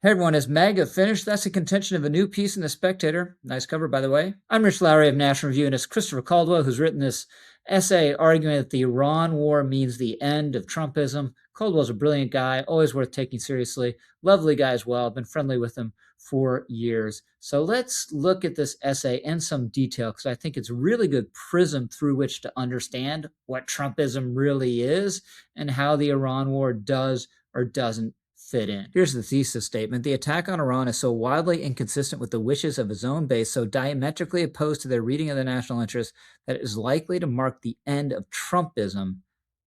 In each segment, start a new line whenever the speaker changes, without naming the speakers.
Hey everyone, is MAGA finished? That's the contention of a new piece in The Spectator. Nice cover, by the way. I'm Rich Lowry of National Review, and it's Christopher Caldwell who's written this essay arguing that the Iran war means the end of Trumpism. Caldwell's a brilliant guy, always worth taking seriously. Lovely guy as well. I've been friendly with him for years. So let's look at this essay in some detail because I think it's a really good prism through which to understand what Trumpism really is and how the Iran war does or doesn't fit in. Here's the thesis statement. The attack on Iran is so wildly inconsistent with the wishes of his own base, so diametrically opposed to their reading of the national interest, that it is likely to mark the end of Trumpism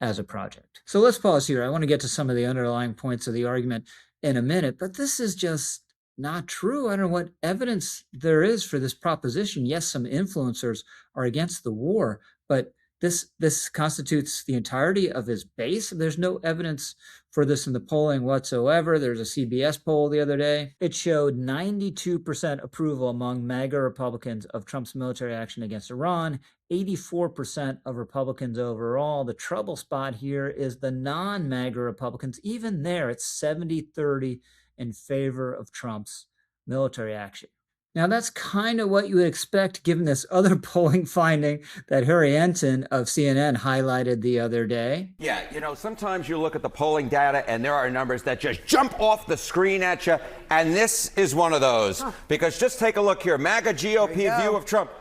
as a project. So let's pause here. I want to get to some of the underlying points of the argument in a minute, but this is just not true. I don't know what evidence there is for this proposition. Yes, some influencers are against the war, but this constitutes the entirety of his base. There's no evidence for this in the polling whatsoever. There's a CBS poll the other day. It showed 92% approval among MAGA Republicans of Trump's military action against Iran, 84% of Republicans overall. The trouble spot here is the non-MAGA Republicans. Even there, it's 70-30 in favor of Trump's military action. Now, that's kind of what you would expect given this other polling finding that Harry Ensign of CNN highlighted the other day.
Yeah, you know, sometimes you look at the polling data and there are numbers that just jump off the screen at you, and this is one of those. Because just take a look here. MAGA GOP view of Trump.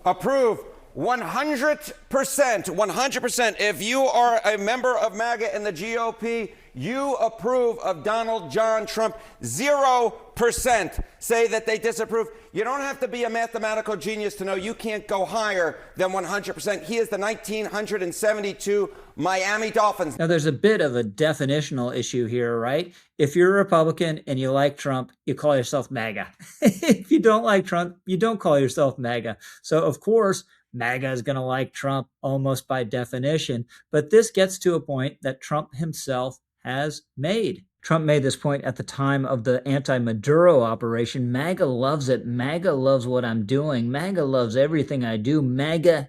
Approve 100%. 100%. If you are a member of MAGA and the GOP, you approve of Donald John Trump. 0% say that they disapprove. You don't have to be a mathematical genius to know you can't go higher than 100%. He is the 1972 Miami Dolphins.
Now, there's a bit of a definitional issue here, right? If you're a Republican and you like Trump, you call yourself MAGA. If you don't like Trump, you don't call yourself MAGA. So, of course, MAGA is going to like Trump almost by definition. But this gets to a point that Trump himself has made. Trump made this point at the time of the anti-Maduro operation. MAGA loves it. MAGA loves what I'm doing. MAGA loves everything I do. MAGA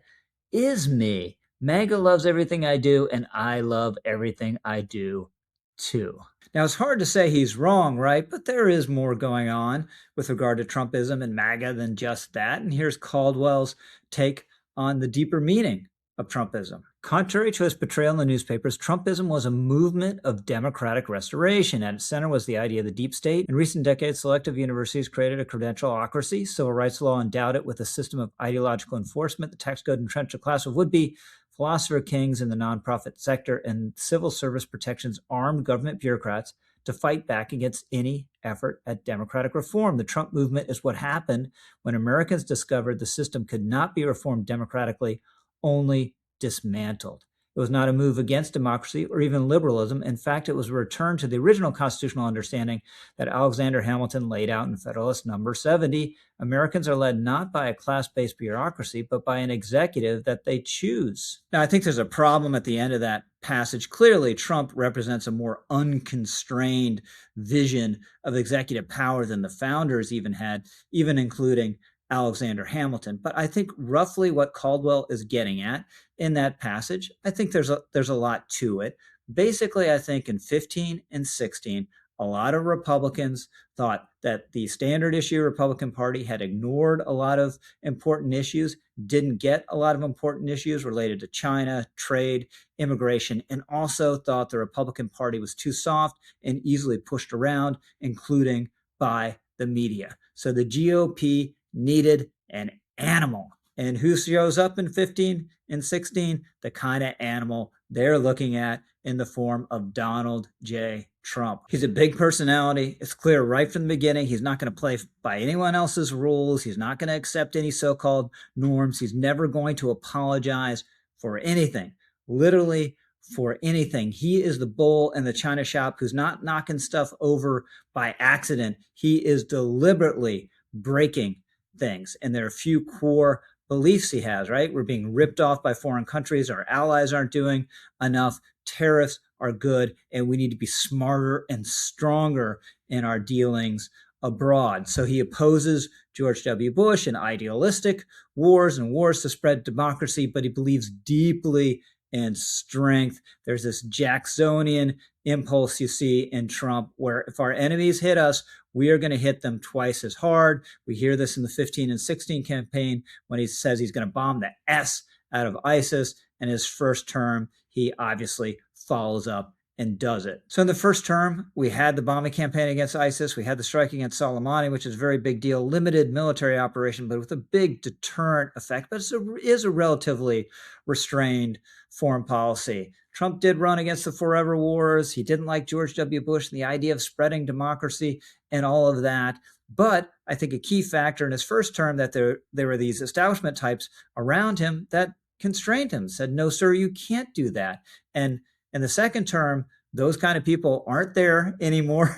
is me. MAGA loves everything I do, and I love everything I do too. Now, it's hard to say he's wrong, right? But there is more going on with regard to Trumpism and MAGA than just that. And here's Caldwell's take on the deeper meaning of Trumpism. Contrary to his portrayal in the newspapers, Trumpism was a movement of democratic restoration. At its center was the idea of the deep state. In recent decades, selective universities created a credentialocracy. Civil rights law endowed it with a system of ideological enforcement. The tax code entrenched a class of would-be philosopher kings in the nonprofit sector, and civil service protections armed government bureaucrats to fight back against any effort at democratic reform. The Trump movement is what happened when Americans discovered the system could not be reformed democratically, only dismantled. It was not a move against democracy or even liberalism. In fact, it was a return to the original constitutional understanding that Alexander Hamilton laid out in Federalist Number 70. Americans are led not by a class-based bureaucracy, but by an executive that they choose. Now, I think there's a problem at the end of that passage. Clearly, Trump represents a more unconstrained vision of executive power than the founders even had, even including Alexander Hamilton. But I think roughly what Caldwell is getting at in that passage, I think there's a lot to it. Basically, I think in 15 and 16, a lot of Republicans thought that the standard issue Republican Party had ignored a lot of important issues, didn't get a lot of important issues related to China, trade, immigration, and also thought the Republican Party was too soft and easily pushed around, including by the media. So the GOP needed an animal. And who shows up in 15 and 16? The kind of animal they're looking at in the form of Donald J. Trump. He's a big personality. It's clear right from the beginning he's not going to play by anyone else's rules. He's not going to accept any so-called norms. He's never going to apologize for anything, literally for anything. He is the bull in the china shop who's not knocking stuff over by accident. He is deliberately breaking things. And there are a few core beliefs he has, right? We're being ripped off by foreign countries. Our allies aren't doing enough. Tariffs are good. And we need to be smarter and stronger in our dealings abroad. So he opposes George W. Bush and idealistic wars and wars to spread democracy, but he believes deeply and strength. There's this Jacksonian impulse you see in Trump, where if our enemies hit us, we are going to hit them twice as hard. We hear this in the 15 and 16 campaign when he says he's going to bomb the S out of ISIS. In his first term, he obviously follows up and does it. So in the first term, we had the bombing campaign against ISIS. We had the strike against Soleimani, which is a very big deal, limited military operation, but with a big deterrent effect. But it is a relatively restrained foreign policy. Trump did run against the forever wars. He didn't like George W. Bush and the idea of spreading democracy and all of that. But I think a key factor in his first term that there were these establishment types around him that constrained him, said, no, sir, you can't do that. And in the second term, those kind of people aren't there anymore.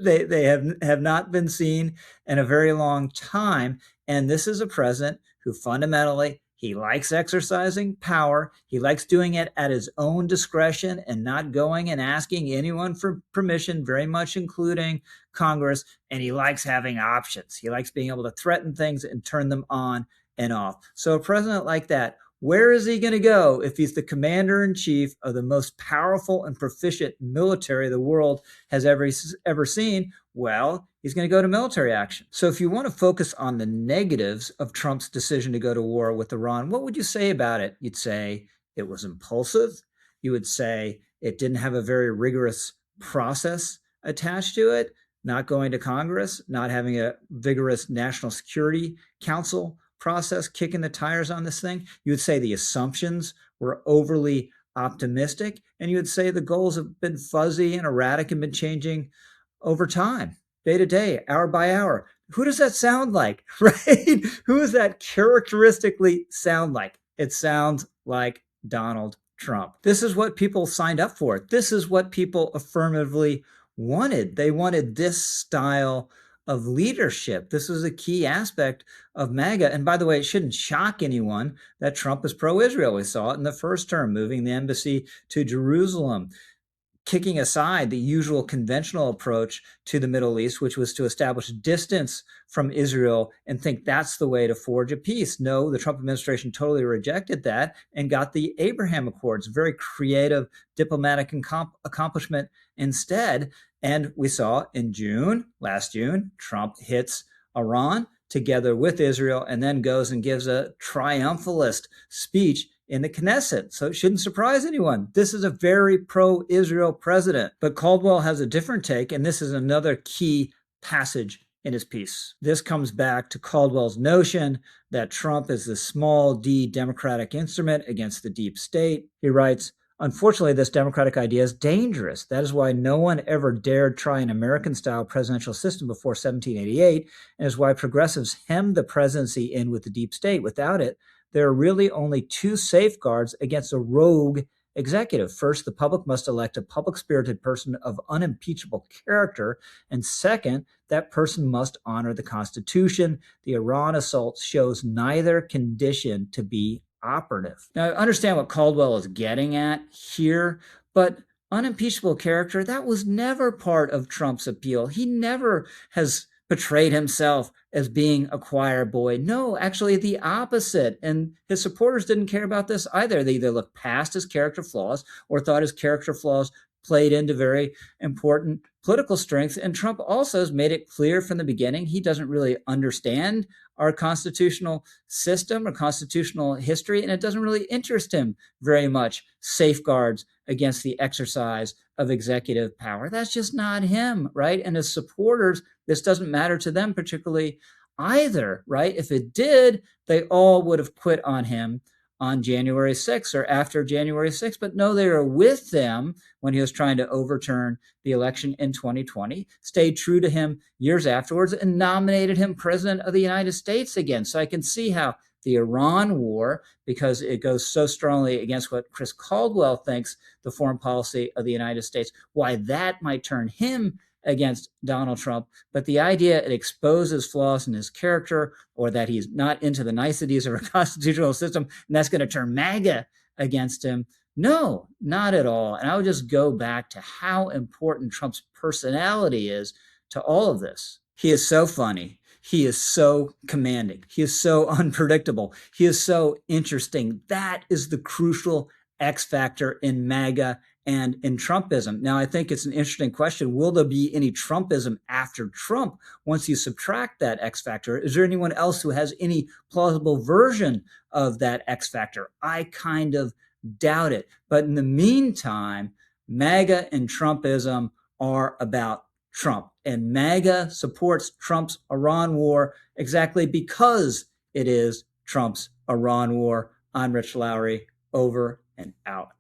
they have not been seen in a very long time. And this is a president who fundamentally, he likes exercising power. He likes doing it at his own discretion and not going and asking anyone for permission, very much including Congress. And he likes having options. He likes being able to threaten things and turn them on and off. So a president like that, where is he going to go if he's the commander-in-chief of the most powerful and proficient military the world has ever seen? Well, he's going to go to military action. So if you want to focus on the negatives of Trump's decision to go to war with Iran, what would you say about it? You'd say it was impulsive. You would say it didn't have a very rigorous process attached to it, not going to Congress, not having a vigorous National Security Council process, kicking the tires on this thing. You would say the assumptions were overly optimistic, and you would say the goals have been fuzzy and erratic and been changing over time, day to day, hour by hour. Who does that sound like, right? Who does that characteristically sound like? It sounds like Donald Trump. This is what people signed up for. This is what people affirmatively wanted. They wanted this style of leadership. This is a key aspect of MAGA. And by the way, it shouldn't shock anyone that Trump is pro-Israel. We saw it in the first term, moving the embassy to Jerusalem, kicking aside the usual conventional approach to the Middle East, which was to establish distance from Israel and think that's the way to forge a peace. No, the Trump administration totally rejected that and got the Abraham Accords, very creative diplomatic accomplishment instead. And we saw in last June, Trump hits Iran together with Israel and then goes and gives a triumphalist speech in the Knesset. So it shouldn't surprise anyone. This is a very pro-Israel president. But Caldwell has a different take, and this is another key passage in his piece. This comes back to Caldwell's notion that Trump is the small d democratic instrument against the deep state. He writes, unfortunately, this democratic idea is dangerous. That is why no one ever dared try an American-style presidential system before 1788, and is why progressives hemmed the presidency in with the deep state. Without it, there are really only two safeguards against a rogue executive. First, the public must elect a public-spirited person of unimpeachable character, and second, that person must honor the Constitution. The Iran assault shows neither condition to be operative. Now, I understand what Caldwell is getting at here, but unimpeachable character, that was never part of Trump's appeal. He never has portrayed himself as being a choir boy. No, actually the opposite. And his supporters didn't care about this either. They either looked past his character flaws or thought his character flaws played into very important political strengths. And Trump also has made it clear from the beginning he doesn't really understand our constitutional system or constitutional history, and it doesn't really interest him very much, safeguards against the exercise of executive power. That's just not him, right? And his supporters, this doesn't matter to them particularly either, right? If it did, they all would have quit on him on January 6th or after January 6th. But no, they were with them when he was trying to overturn the election in 2020, stayed true to him years afterwards, and nominated him president of the United States again. So I can see how the Iran war, because it goes so strongly against what Chris Caldwell thinks the foreign policy of the United States, why that might turn him against Donald Trump. But the idea it exposes flaws in his character or that he's not into the niceties of our constitutional system and that's going to turn MAGA against him, no, not at all. And I would just go back to how important Trump's personality is to all of this. He is so funny. He is so commanding. He is so unpredictable. He is so interesting. That is the crucial X factor in MAGA and in Trumpism? Now, I think it's an interesting question. Will there be any Trumpism after Trump once you subtract that X factor? Is there anyone else who has any plausible version of that X factor? I kind of doubt it. But in the meantime, MAGA and Trumpism are about Trump. And MAGA supports Trump's Iran war exactly because it is Trump's Iran war. I'm Rich Lowry, over and out.